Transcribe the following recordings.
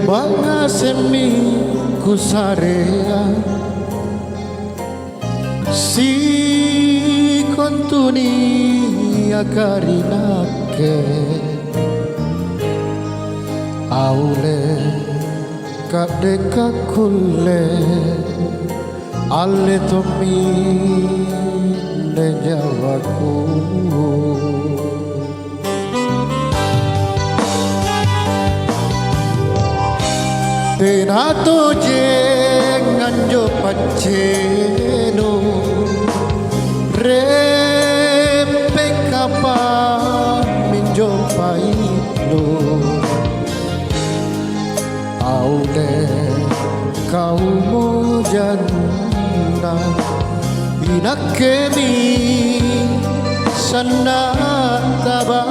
Banga semi kusarea si kontuni akarinake aule kadeka kulle ale tomi nejawaku Tenato jenganjo paceno repe kapa minjo paino aule kau mojana inakemi sana taba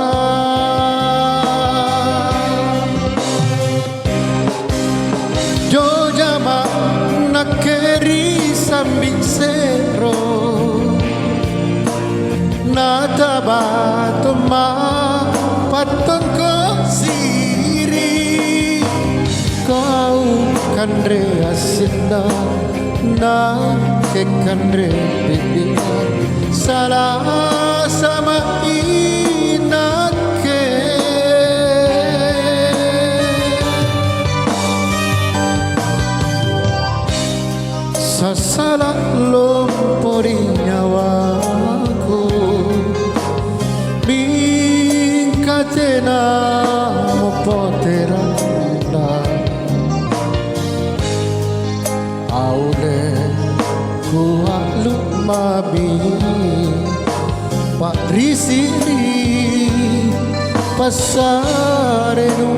nakeri sambing sero nataba toma patong kau siri kau kandre asinda na ke kandre bibina salah sama inake salah lompori nyawaku mingkatena mopoteranda aule kualu mabi pak risiri pasarenu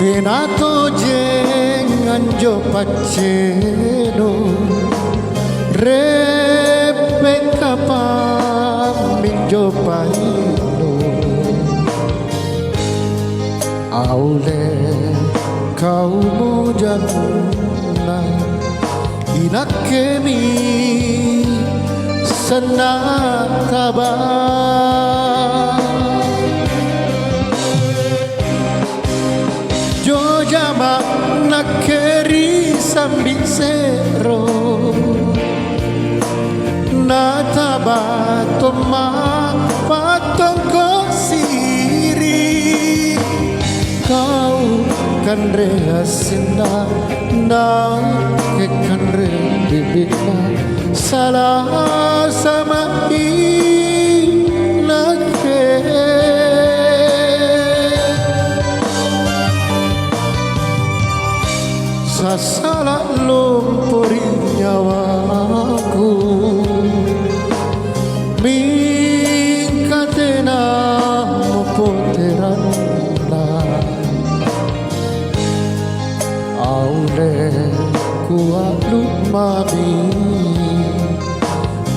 Tenato jenganjo paceno repe kapa minjo paino aule kau mojana inakemi sana kabar Jojama nakeri sambing sero nataba toma patong kau siri kau kandre asinda na ke kandre bibina salah sama inake salah lompori nyawaku mingkatena mopoteranda aule kualu mami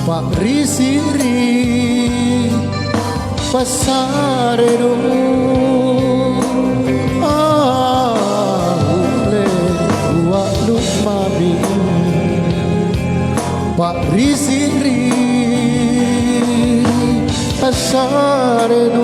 pak risiri pasarenu Pak risiri pasarenu